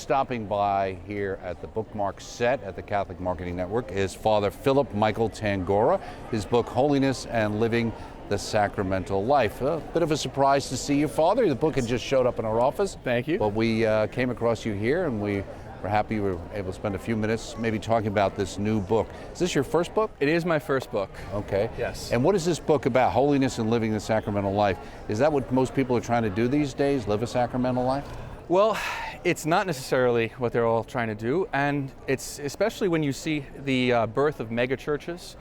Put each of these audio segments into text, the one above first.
stopping by here at the Bookmark set at the Catholic Marketing Network is Father Philip Michael Tangorra. His book, Holiness and Living the Sacramental Life. A bit of a surprise to see you, Father. The book had just showed up in our office. Thank you. But we came across you here, and we're happy you were able to spend a few minutes maybe talking about this new book. Is this your first book? It is my first book. Okay. Yes. And what is this book about, Holiness and Living the Sacramental Life? Is that what most people are trying to do these days, live a sacramental life? Well, it's not necessarily what they're all trying to do, and it's especially when you see the birth of megachurches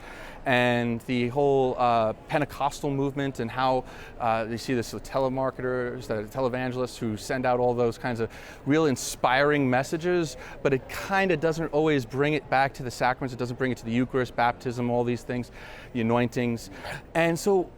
and the whole Pentecostal movement, and how you see this with telemarketers, televangelists who send out all those kinds of real inspiring messages, but it kind of doesn't always bring it back to the sacraments. It doesn't bring it to the Eucharist, baptism, all these things, the anointings. And so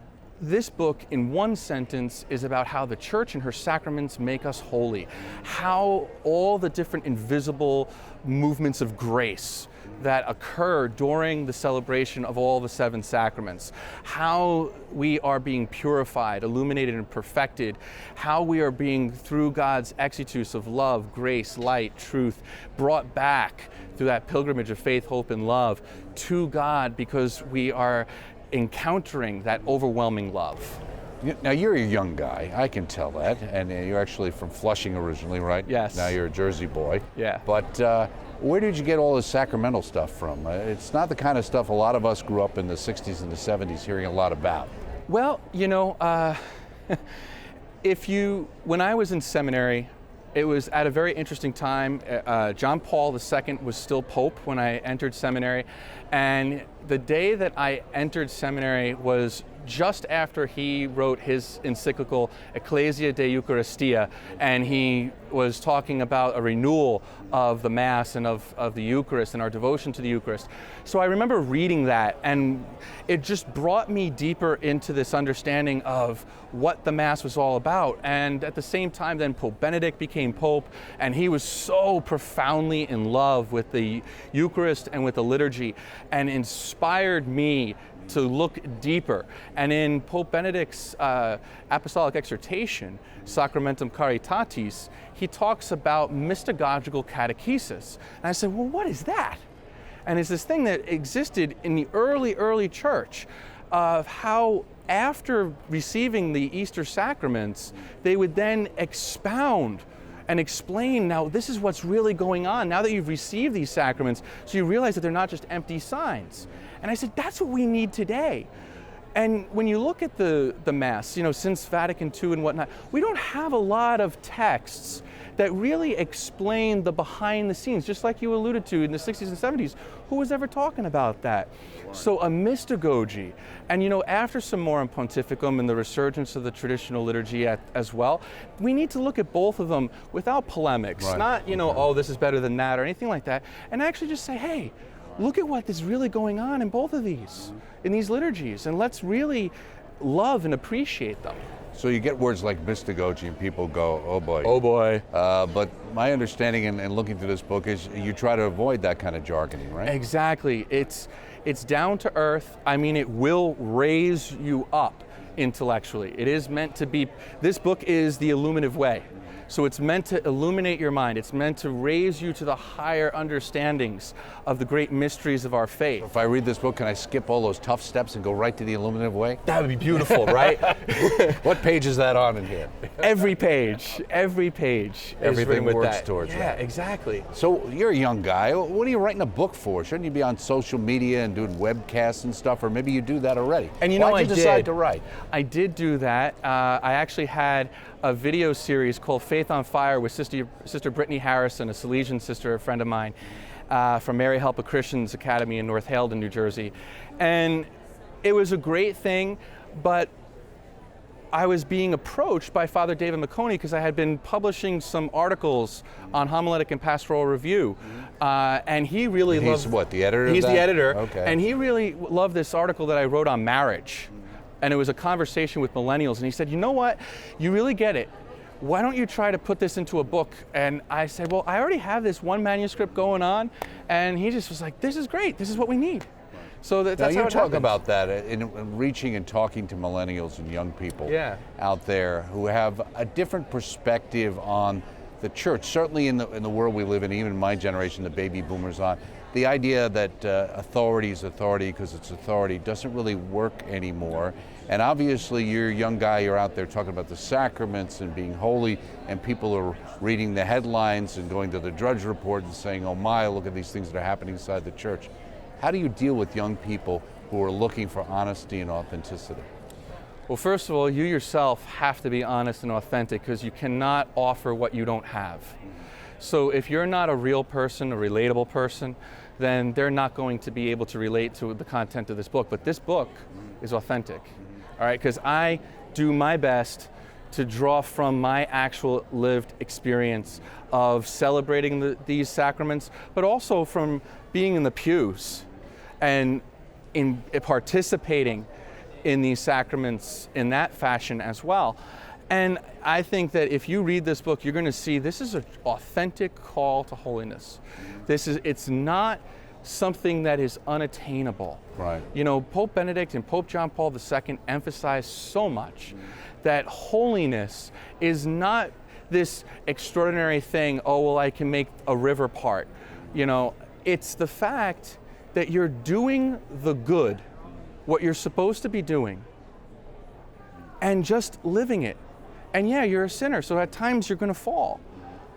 this book, in one sentence, is about how the Church and her sacraments make us holy, how all the different invisible movements of grace that occur during the celebration of all the seven sacraments, how we are being purified, illuminated, and perfected, how we are being, through God's exitus of love, grace, light, truth, brought back through that pilgrimage of faith, hope, and love to God, because we are encountering that overwhelming love. Now, you're a young guy, I can tell that, and you're actually from Flushing originally, right? Yes. Now you're a Jersey boy. Yeah. But where did you get all this sacramental stuff from? It's not the kind of stuff a lot of us grew up in the 60s and the 70s hearing a lot about. Well, you know, when I was in seminary, it was at a very interesting time. John Paul II was still Pope when I entered seminary, and the day that I entered seminary was just after he wrote his encyclical Ecclesia de Eucharistia, and he was talking about a renewal of the Mass and of the Eucharist and our devotion to the Eucharist. So I remember reading that, and it just brought me deeper into this understanding of what the Mass was all about. And at the same time, then Pope Benedict became Pope, and he was so profoundly in love with the Eucharist and with the liturgy, and inspired me to look deeper. And in Pope Benedict's apostolic exhortation, Sacramentum Caritatis, he talks about mystagogical catechesis. And I said, well, what is that? And it's this thing that existed in the early church of how after receiving the Easter sacraments, they would then expound and explain, now this is what's really going on now that you've received these sacraments, so you realize that they're not just empty signs. And I said, that's what we need today. And when you look at the Mass, you know, since Vatican II and whatnot, we don't have a lot of texts that really explain the behind the scenes, just like you alluded to in the 60s and 70s. Who was ever talking about that? So a mystagogy. And you know, after Summorum Pontificum and the resurgence of the traditional liturgy as well, we need to look at both of them without polemics, right. Not, you know, oh, this is better than that or anything like that, and actually just say, hey, look at what is really going on in both of these, in these liturgies, and let's really love and appreciate them. So you get words like mystagogy and people go, oh boy. Oh boy. But my understanding and looking through this book is you try to avoid that kind of jargoning, right? Exactly. It's down to earth. I mean, it will raise you up intellectually. It is meant to be, this book is the illuminative way. So it's meant to illuminate your mind. It's meant to raise you to the higher understandings of the great mysteries of our faith. If I read this book, can I skip all those tough steps and go right to the illuminative way? That would be beautiful, right? What page is that on in here? Every page. Everything works towards that. Yeah, exactly. So you're a young guy. What are you writing a book for? Shouldn't you be on social media and doing webcasts and stuff? Or maybe you do that already. And you know, Why'd you decide to write? I did do that. I actually had a video series called Faith on Fire with Sister Brittany Harrison, a Salesian sister, a friend of mine, from Mary Help of Christians Academy in North Haledon, New Jersey. And it was a great thing, but I was being approached by Father David McConey because I had been publishing some articles on Homiletic and Pastoral Review, and he really loved... He's what, the editor of He's that? the editor, okay. And he really loved this article that I wrote on marriage. And it was a conversation with millennials, and he said, you know what, you really get it. Why don't you try to put this into a book? And I said, well, I already have this one manuscript going on. And he just was like, this is great, this is what we need. So that's now how you it talk happens. about that in reaching and talking to millennials and young people Yeah. out there who have a different perspective on the church, certainly in the world we live in, even my generation, the baby boomers on, the idea that authority is authority because it's authority doesn't really work anymore. And obviously you're a young guy, you're out there talking about the sacraments and being holy, and people are reading the headlines and going to the Drudge Report and saying, oh my, look at these things that are happening inside the church. How do you deal with young people who are looking for honesty and authenticity? Well, first of all, you yourself have to be honest and authentic because you cannot offer what you don't have. So if you're not a real person, a relatable person, then they're not going to be able to relate to the content of this book. But this book is authentic, all right? Because I do my best to draw from my actual lived experience of celebrating these sacraments, but also from being in the pews and in participating in these sacraments in that fashion as well. And I think that if you read this book, you're going to see this is an authentic call to holiness. It's not something that is unattainable. Right. You know, Pope Benedict and Pope John Paul II emphasized so much that holiness is not this extraordinary thing, oh, well, I can make a river part. You know, it's the fact that you're doing the good, what you're supposed to be doing, and just living it. And yeah, you're a sinner, so at times you're going to fall.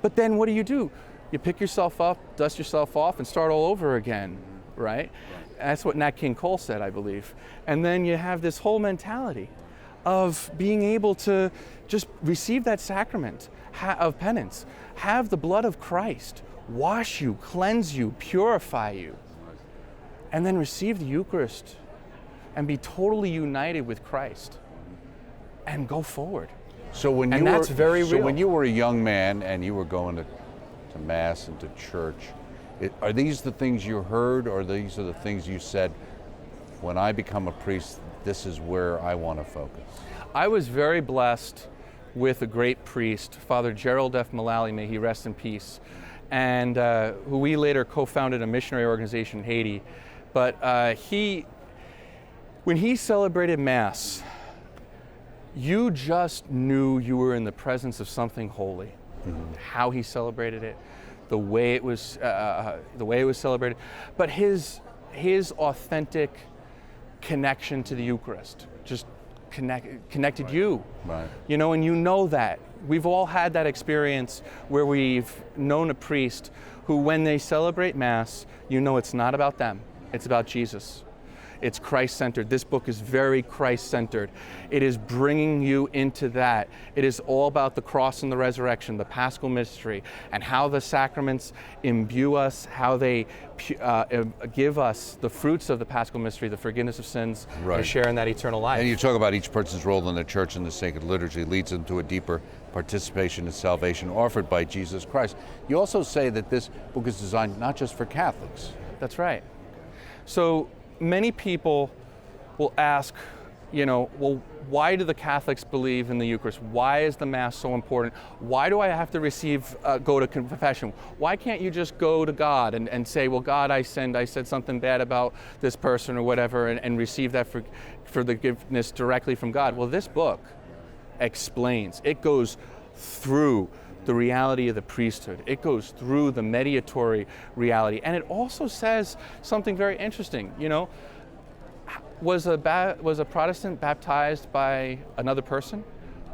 But then what do? You pick yourself up, dust yourself off, and start all over again, right? That's what Nat King Cole said, I believe. And then you have this whole mentality of being able to just receive that sacrament of penance, have the blood of Christ wash you, cleanse you, purify you, and then receive the Eucharist and be totally united with Christ and go forward. So when that's very real. So when you were a young man and you were going to Mass and to church, are these the things you heard, or these are the things you said, when I become a priest, this is where I want to focus? I was very blessed with a great priest, Father Gerald F. Mullally, may he rest in peace, and who we later co-founded a missionary organization in Haiti. But when he celebrated Mass, you just knew you were in the presence of something holy. Mm-hmm. How he celebrated it, the way it was celebrated, but his authentic connection to the Eucharist just connected you. Right. You know, and you know that. We've all had that experience where we've known a priest who, when they celebrate Mass, you know it's not about them, it's about Jesus. It's Christ-centered. This book is very Christ-centered. It is bringing you into that. It is all about the cross and the resurrection, the Paschal mystery, and how the sacraments imbue us, how they give us the fruits of the Paschal mystery, the forgiveness of sins, right, and share in that eternal life. And you talk about each person's role in the church and the sacred liturgy leads them to a deeper participation in salvation offered by Jesus Christ. You also say that this book is designed not just for Catholics. That's right. So many people will ask, you know, well, why do the Catholics believe in the Eucharist? Why is the Mass so important? Why do I have to go to confession? Why can't you just go to God and say, well, God, I said something bad about this person or whatever, and receive that forgiveness directly from God? Well, this book explains. It goes through the reality of the priesthood. It goes through the mediatory reality. And it also says something very interesting. You know, was a Protestant baptized by another person,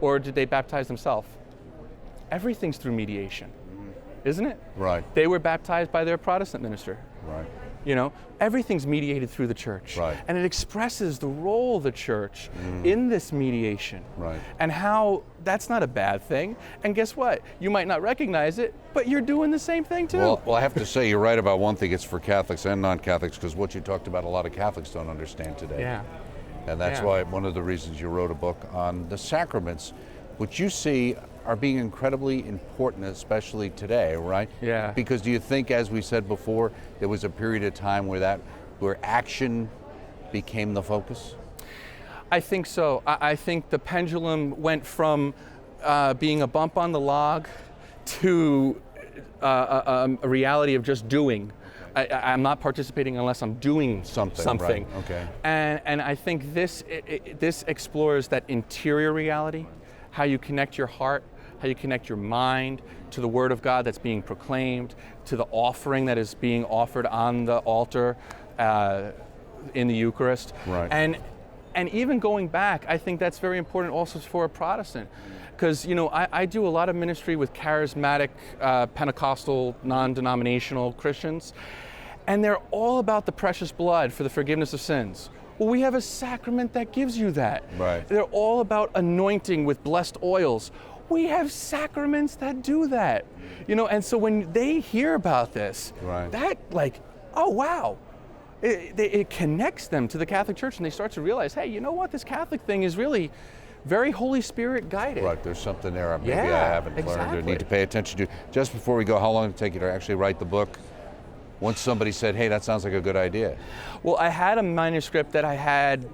or did they baptize themselves? Everything's through mediation, isn't it? Right. They were baptized by their Protestant minister. Right. You know, everything's mediated through the church. Right. And it expresses the role of the church in this mediation. Right. And how that's not a bad thing. And guess what? You might not recognize it, but you're doing the same thing too. Well, I have to say you're right about one thing. It's for Catholics and non-Catholics, because what you talked about, a lot of Catholics don't understand today. Yeah. And that's why one of the reasons you wrote a book on the sacraments, which you see are being incredibly important, especially today, right? Yeah. Because do you think, as we said before, there was a period of time where action became the focus? I think so. I think the pendulum went from being a bump on the log to a reality of just doing. I'm not participating unless I'm doing something. Right. Okay. And I think this explores that interior reality, how you connect your heart, how you connect your mind to the Word of God that's being proclaimed, to the offering that is being offered on the altar in the Eucharist. Right. And even going back, I think that's very important also for a Protestant. Because, you know, I do a lot of ministry with charismatic, Pentecostal, non-denominational Christians, and they're all about the precious blood for the forgiveness of sins. Well, we have a sacrament that gives you that. Right. They're all about anointing with blessed oils. We have sacraments that do that. You know, and so when they hear about this, right, that like, oh wow. It connects them to the Catholic Church, and they start to realize, hey, you know what, this Catholic thing is really very Holy Spirit guided. Right, there's something there maybe yeah, I haven't exactly. learned or need to pay attention to. Just before we go, how long did it take you to actually write the book? Once somebody said, hey, that sounds like a good idea. Well, I had a manuscript that I had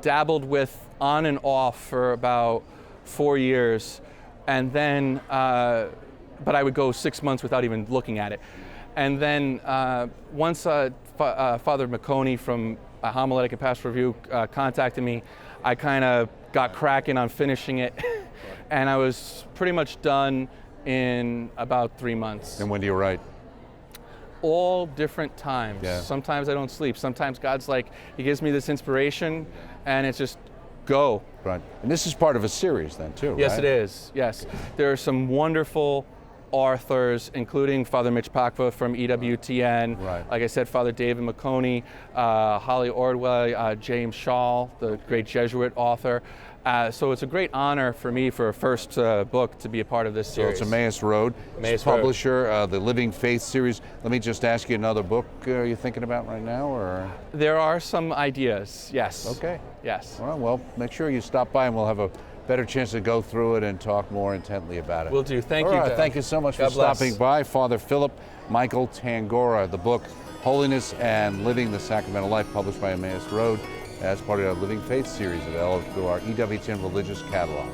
dabbled with on and off for about 4 years, and then, but I would go 6 months without even looking at it. And then once Father McConey from Homiletic and Pastoral Review contacted me, I kind of got cracking on finishing it, and I was pretty much done in about 3 months. And when do you write? All different times. Yeah. Sometimes I don't sleep. Sometimes God's like, He gives me this inspiration, and it's just go. Right. And this is part of a series then too, Yes, right? it is. Yes. There are some wonderful authors, including Father Mitch Pakva from EWTN, right, like I said, Father David McConey, Holly Ordway, James Shaw, the great Jesuit author. So it's a great honor for me for a first book to be a part of this series. So it's Emmaus Road. Emmaus Publisher, the Living Faith series. Let me just ask you, another book are you thinking about right now, or? There are some ideas, yes. Okay. Yes. All right, well, make sure you stop by and we'll have a better chance to go through it and talk more intently about it. Will do. Thank All you. right, Doug. thank you so much God for bless. stopping by. Father Philip Michael Tangorra, the book Holiness and Living the Sacramental Life, published by Emmaus Road as part of our Living Faith series, available through our EWTN religious catalog.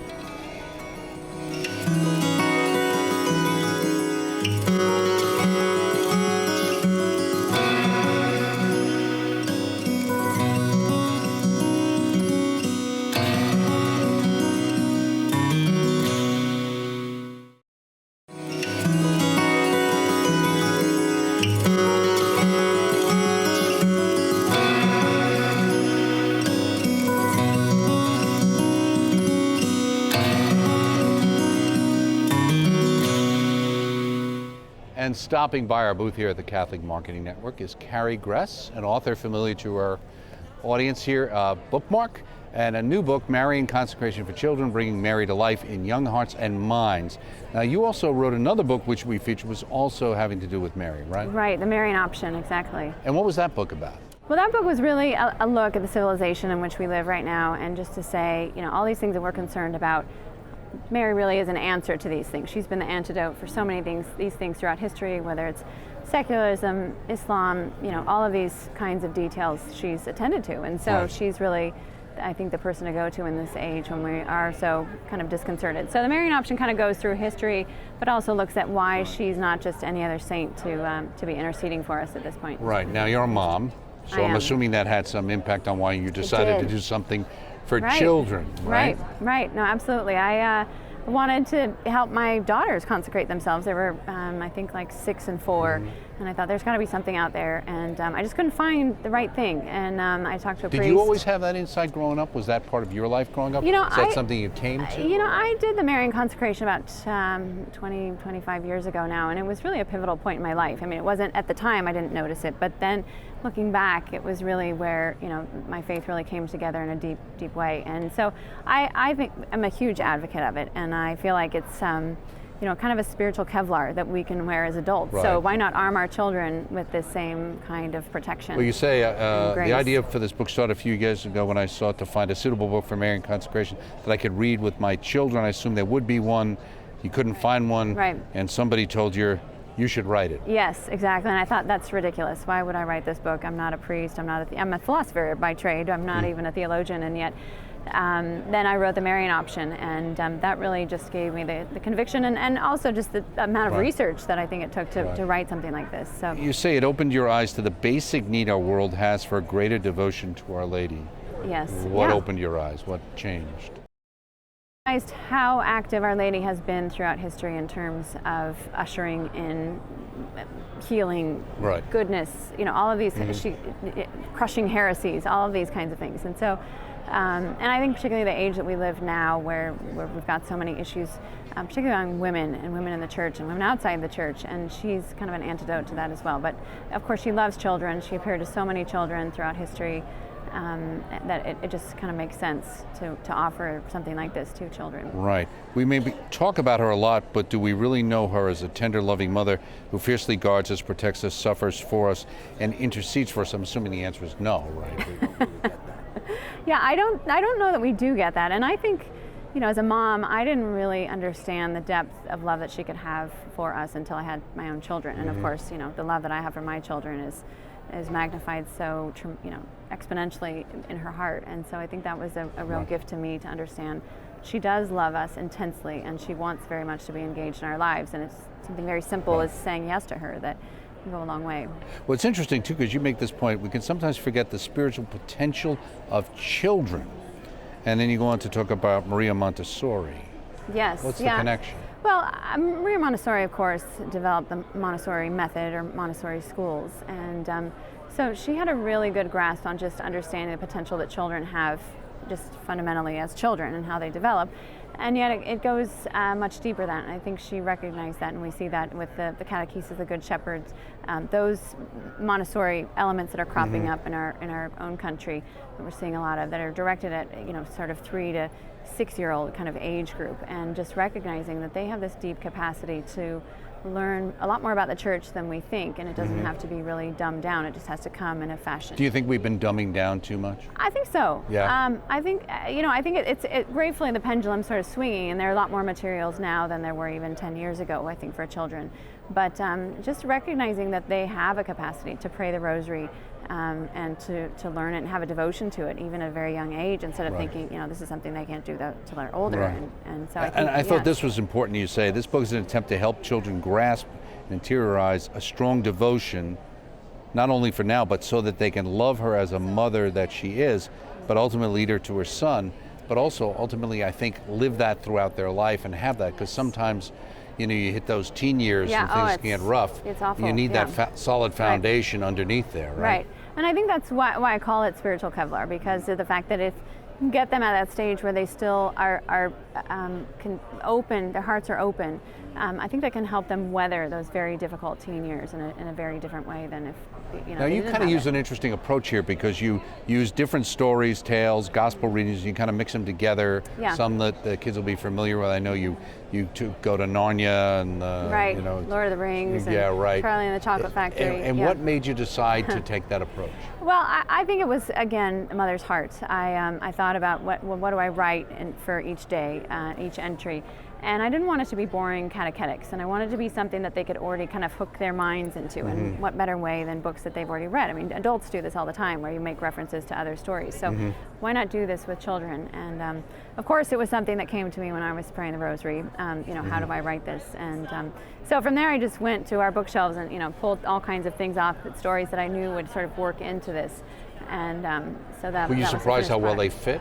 And stopping by our booth here at the Catholic Marketing Network is Carrie Gress, an author familiar to our audience here, Bookmark, and a new book, Marian Consecration for Children, Bringing Mary to Life in Young Hearts and Minds. Now, you also wrote another book which we featured, was also having to do with Mary, right? Right, the Marian Option, exactly. And what was that book about? Well, that book was really a look at the civilization in which we live right now, and just to say, you know, all these things that we're concerned about, Mary really is an answer to these things. She's been the antidote for so many things, these things throughout history, whether it's secularism, Islam, you know, all of these kinds of details she's attended to. And so she's really, I think, the person to go to in this age when we are so kind of disconcerted. So the Marian Option kind of goes through history, but also looks at why she's not just any other saint to be interceding for us at this point. Right, now you're a mom, so I'm assuming that had some impact on why you decided to do something for children, right? Right. No, absolutely. I wanted to help my daughters consecrate themselves. They were, I think, like 6 and 4, and I thought there's got to be something out there, and I just couldn't find the right thing. And I talked to a priest. Did you always have that insight growing up? Was that part of your life growing up? You know, Is that something you came to? You know, I did the Marian Consecration about 25 years ago now, and it was really a pivotal point in my life. I mean, it wasn't at the time, I didn't notice it, but then looking back, it was really where, you know, my faith really came together in a deep, deep way. And so I think I'm a huge advocate of it, and I feel like it's, you know, kind of a spiritual Kevlar that we can wear as adults. Right. So why not arm our children with this same kind of protection? Well, you say grace. the idea for this book started a few years ago when I sought to find a suitable book for Marian Consecration that I could read with my children. I assumed there would be one. You couldn't find one, right, and somebody told you should write it. Yes, exactly. And I thought, that's ridiculous. Why would I write this book? I'm not a priest. I'm a philosopher by trade. I'm not even a theologian, and yet then I wrote the Marian Option, and that really just gave me the conviction and also just the amount of research that I think it took to write something like this. So you say it opened your eyes to the basic need our world has for greater devotion to Our Lady. Yes. What opened your eyes? What changed? How active Our Lady has been throughout history in terms of ushering in healing, Right. goodness, all of these, crushing heresies, all of these kinds of things. And so, and I think particularly the age that we live now, where we've got so many issues, particularly on women and women in the church and women outside the church, and she's kind of an antidote to that as well. But of course, she loves children. She appeared to so many children throughout history. That it just kind of makes sense to offer something like this to children. Right. We maybe talk about her a lot, but do we really know her as a tender, loving mother who fiercely guards us, protects us, suffers for us, and intercedes for us? I'm assuming the answer is no, right? We don't really get that. Yeah, I don't know that we do get that. And I think, as a mom, I didn't really understand the depth of love that she could have for us until I had my own children. And of course, the love that I have for my children is magnified so exponentially in her heart. And so I think that was a real gift to me to understand she does love us intensely, and she wants very much to be engaged in our lives. And it's something very simple as saying yes to her that can go a long way. Well, it's interesting too, because you make this point, we can sometimes forget the spiritual potential of children. And then you go on to talk about Maria Montessori. Yes. What's the connection? Well, Maria Montessori, of course, developed the Montessori method or Montessori schools. And so she had a really good grasp on just understanding the potential that children have just fundamentally as children and how they develop. And yet it goes much deeper than that. And I think she recognized that, and we see that with the Catechesis of the Good Shepherds. Those Montessori elements that are cropping up in our own country, that we're seeing a lot of, that are directed at sort of 3 to 6-year-old kind of age group, and just recognizing that they have this deep capacity to learn a lot more about the church than we think, and it doesn't have to be really dumbed down. It just has to come in a fashion. Do you think we've been dumbing down too much? I think so. Yeah. I think it's gratefully the pendulum sort of swinging, and there are a lot more materials now than there were even 10 years ago, I think, for children. But just recognizing that they have a capacity to pray the rosary and to learn it and have a devotion to it, even at a very young age, instead of thinking, this is something they can't do till they're older. Right. And so I think, I thought this was important. You say this book is an attempt to help children grasp and interiorize a strong devotion, not only for now, but so that they can love her as a mother that she is, but ultimately lead her to her son, but also ultimately, I think, live that throughout their life and have that, because sometimes you hit those teen years and things get rough. It's awful. You need that solid foundation underneath there, right? Right. And I think that's why I call it spiritual Kevlar, because of the fact that if you get them at that stage where they still are can open, their hearts are open, I think that can help them weather those very difficult teen years in a very different way than if Now you kind of use an interesting approach here, because you use different stories, tales, gospel readings. You kind of mix them together. Yeah. Some that the kids will be familiar with. I know you go to Narnia and Lord of the Rings. And right. Charlie and the Chocolate Factory. And what made you decide to take that approach? Well, I think it was, again, a mother's heart. I thought about what do I write for each day, each entry. And I didn't want it to be boring catechetics, and I wanted it to be something that they could already kind of hook their minds into. And what better way than books that they've already read? I mean, adults do this all the time, where you make references to other stories. So why not do this with children? And of course, it was something that came to me when I was praying the rosary. How do I write this? And so from there, I just went to our bookshelves and pulled all kinds of things off, stories that I knew would sort of work into this. And so that. Were you surprised how well they fit?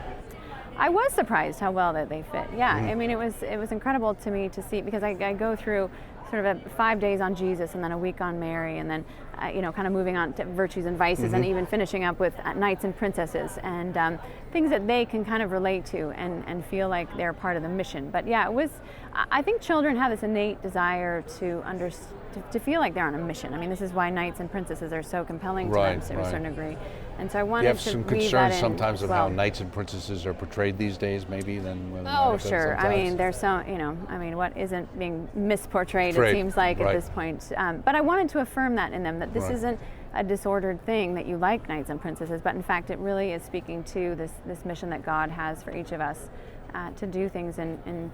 I was surprised how well that they fit. Yeah, I mean, it was incredible to me to see, because I go through sort of 5 days on Jesus, and then a week on Mary, and then kind of moving on to virtues and vices, and even finishing up with knights and princesses, and things that they can kind of relate to and feel like they're part of the mission. But yeah, I think children have this innate desire to feel like they're on a mission. I mean, this is why knights and princesses are so compelling to them to a certain degree. And so I wanted to You have some concerns sometimes of how knights and princesses are portrayed these days, maybe? Oh, sure. I mean, there's so, what isn't being misportrayed, it seems like, at this point. But I wanted to affirm that in them, that this isn't a disordered thing that you like knights and princesses, but in fact it really is speaking to this mission that God has for each of us to do things in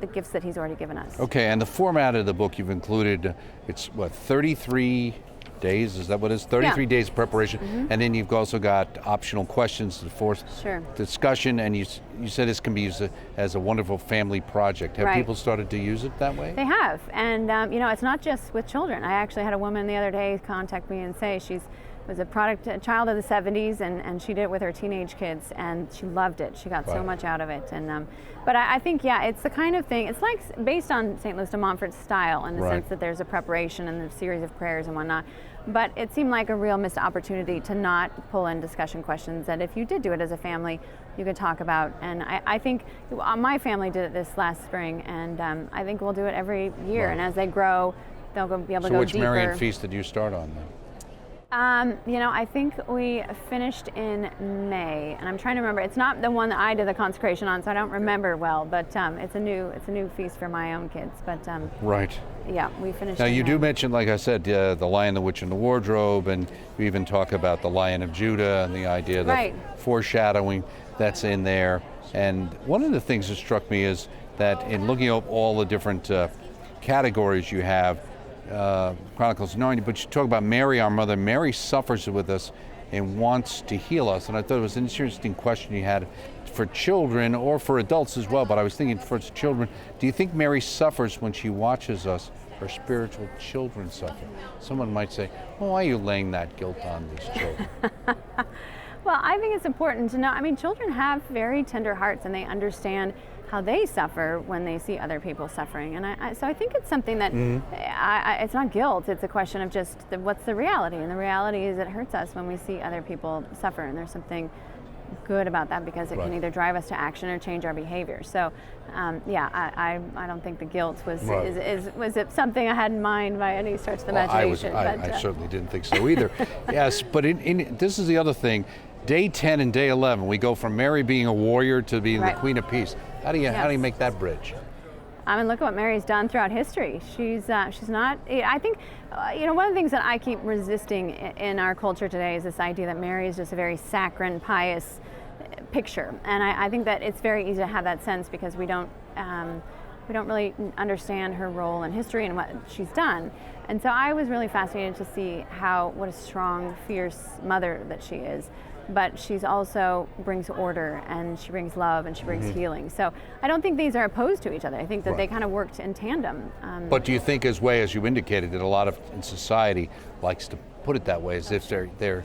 the gifts that He's already given us. Okay, and the format of the book you've included, it's 33 days, is that what it is? 33 days of preparation, and then you've also got optional questions to force discussion, and you said this can be used as a wonderful family project. Have people started to use it that way? They have, and it's not just with children. I actually had a woman the other day contact me and say she's was a child of the 70s, and she did it with her teenage kids, and she loved it. She got so much out of it. And but I think, yeah, it's the kind of thing, it's like based on St. Louis de Montfort's style, in the sense that there's a preparation and a series of prayers and whatnot. But it seemed like a real missed opportunity to not pull in discussion questions that if you did do it as a family, you could talk about. And I think my family did it this last spring, and I think we'll do it every year. And as they grow, they'll be able to go deeper. So which Marian feast did you start on then? I think we finished in May, and I'm trying to remember. It's not the one that I did the consecration on, so I don't remember well. But it's a new feast for my own kids. But right. Yeah, we finished. Now in you May. do mention, like I said, the Lion, the Witch, and the Wardrobe, and you even talk about the Lion of Judah and the idea of the foreshadowing that's in there. And one of the things that struck me is that in looking at all the different categories you have. Chronicles of Narnia, but you talk about Mary, our mother. Mary suffers with us and wants to heal us. And I thought it was an interesting question you had for children or for adults as well, but I was thinking for children, do you think Mary suffers when she watches us, her spiritual children, suffer? Someone might say, well, why are you laying that guilt on these children? Well, I think it's important to know, I mean, children have very tender hearts, and they understand how they suffer when they see other people suffering. And so I think it's something that, it's not guilt, it's a question of just what's the reality. And the reality is it hurts us when we see other people suffer, and there's something good about that, because it can either drive us to action or change our behavior. So I don't think the guilt was was it something I had in mind by any stretch of the imagination. I certainly didn't think so either. Yes, but this is the other thing. Day 10 and day 11, we go from Mary being a warrior to being the Queen of Peace. How do you make that bridge? I mean, look at what Mary's done throughout history. She's not. I think, one of the things that I keep resisting in our culture today is this idea that Mary is just a very saccharine, pious picture, and I think that it's very easy to have that sense because we don't really understand her role in history and what she's done. And so I was really fascinated to see what a strong, fierce mother that she is. But she's also brings order, and she brings love, and she brings healing. So I don't think these are opposed to each other. I think that they kind of worked in tandem. But do you think, as you indicated, that a lot of in society likes to put it that way, as if they're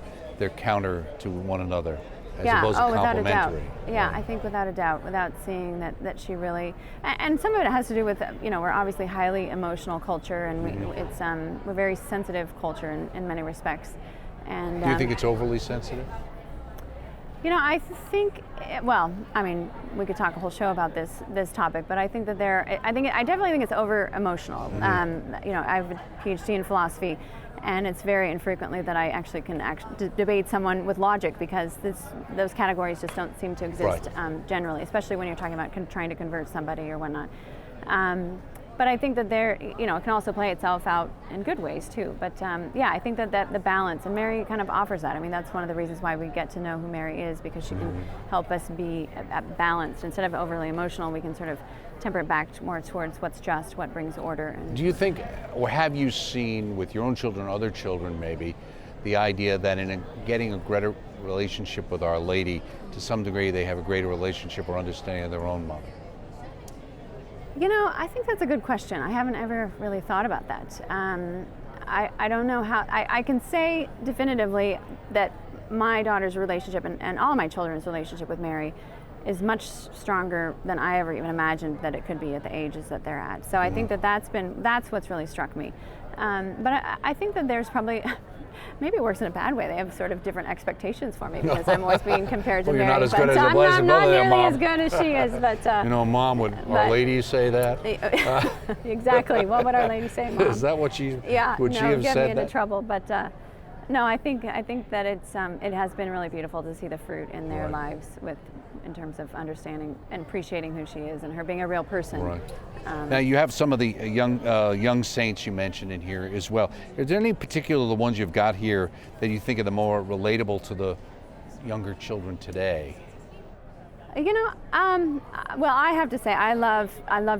counter to one another, as opposed to complementary? Without a doubt. Yeah, I think without a doubt, without seeing that she really, and some of it has to do with, we're obviously highly emotional culture, and we're very sensitive culture in many respects. And do you think it's overly sensitive? I think, we could talk a whole show about this topic, but I think that I definitely think it's over emotional. I have a PhD in philosophy, and it's very infrequently that I actually can debate someone with logic, because those categories just don't seem to exist generally, especially when you're talking about trying to convert somebody or whatnot. But I think that it can also play itself out in good ways too. But I think that the balance, and Mary kind of offers that. I mean, that's one of the reasons why we get to know who Mary is, because she can help us be balanced. Instead of overly emotional, we can sort of temper it back more towards what's just, what brings order. Do you think, or have you seen with your own children, other children maybe, the idea that in getting a greater relationship with Our Lady, to some degree they have a greater relationship or understanding of their own mother? I think that's a good question. I haven't ever really thought about that. I don't know how. I can say definitively that my daughter's relationship and all of my children's relationship with Mary is much stronger than I ever even imagined that it could be at the ages that they're at. So I think that's what's really struck me. But I think that there's probably, maybe it works in a bad way. They have sort of different expectations for me, because I'm always being compared to well, Mary. You're not as good as a blessed mother there, Mom. I'm not nearly as good as she is, but... Mom, would Our Lady say that? Exactly. What would Our Lady say, Mom? Is that what she would she have get said me into trouble. But no, I think that it has been really beautiful to see the fruit in their lives in terms of understanding and appreciating who she is and her being a real person. Right. Now you have some of the young saints you mentioned in here as well. Is there any particular the ones you've got here that you think are the more relatable to the younger children today? Well, I have to say I love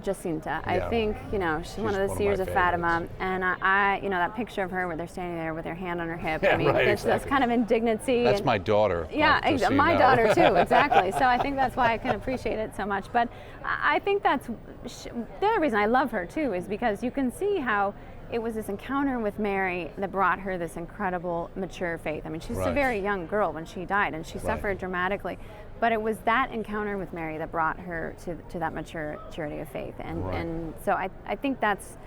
Jacinta. I think she's one of the seers of Fatima, and I that picture of her where they're standing there with their hand on her hip. I mean, that's kind of indignity. That's my daughter. Yeah, my daughter too. Exactly. So I think that's why I can appreciate it so much. But I think that's the other reason I love her too, is because you can see how it was this encounter with Mary that brought her this incredible mature faith. I mean, she was a very young girl when she died, and she suffered dramatically. But it was that encounter with Mary that brought her to that maturity of faith. And so I think that's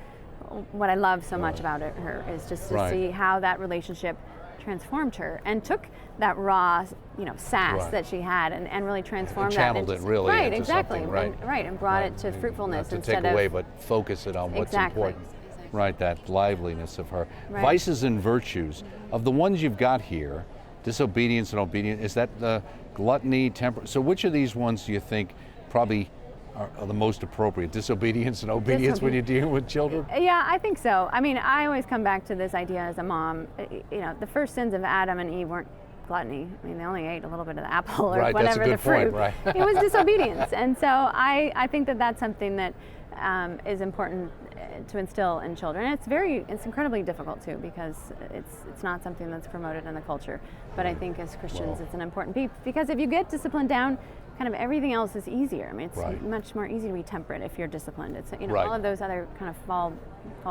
what I love so much about her, is just to see how that relationship transformed her and took that raw, sass that she had and really transformed and channeled that. It really right, into exactly, something, and brought it to fruitfulness not to instead take away, of, but focus it on what's exactly. important. Right, that liveliness of her. Vices and virtues. Of the ones you've got here, disobedience and obedience, is that the gluttony, temper? So which of these ones do you think probably are the most appropriate? Disobedience and obedience when you're dealing with children? Yeah, I think so. I mean, I always come back to this idea as a mom. The first sins of Adam and Eve weren't gluttony. I mean, they only ate a little bit of the apple or whatever, the fruit. Right. It was disobedience. And so I think that that's something that is important to instill in children. And it's incredibly difficult too, because it's not something that's promoted in the culture. But I think as Christians, it's an important piece, because if you get disciplined down, kind of everything else is easier. I mean, it's much more easy to be temperate if you're disciplined. It's all of those other kind of fall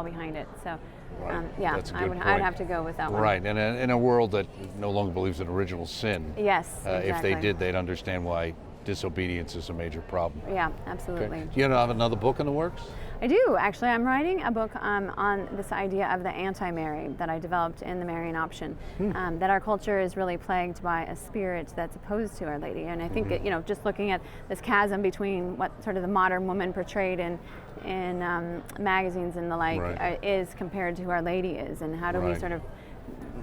behind it. So I'd have to go with that one. Right, and in a world that no longer believes in original sin, yes, exactly. If they did, they'd understand why disobedience is a major problem. Yeah, absolutely. Okay. Do you have another book in the works? I do, actually. I'm writing a book on this idea of the anti-Mary that I developed in the Marian Option, that our culture is really plagued by a spirit that's opposed to Our Lady. And I think, just looking at this chasm between what sort of the modern woman portrayed in magazines and the like is compared to who Our Lady is, and how do we sort of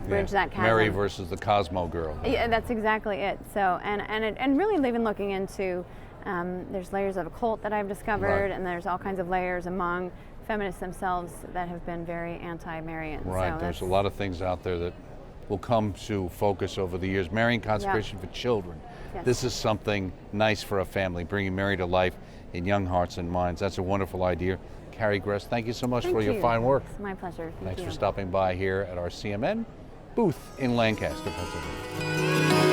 bridge that chasm. Mary versus the Cosmo girl. Yeah, that's exactly it. So, and really even looking into, there's layers of occult that I've discovered, and there's all kinds of layers among feminists themselves that have been very anti-Marian. Right, So there's a lot of things out there that will come to focus over the years. Marian Consecration for children. Yes. This is something nice for a family, bringing Mary to life in young hearts and minds. That's a wonderful idea. Carrie Gress, thank you so much for your fine work. It's my pleasure. Thanks for stopping by here at our CMN booth in Lancaster, Pennsylvania.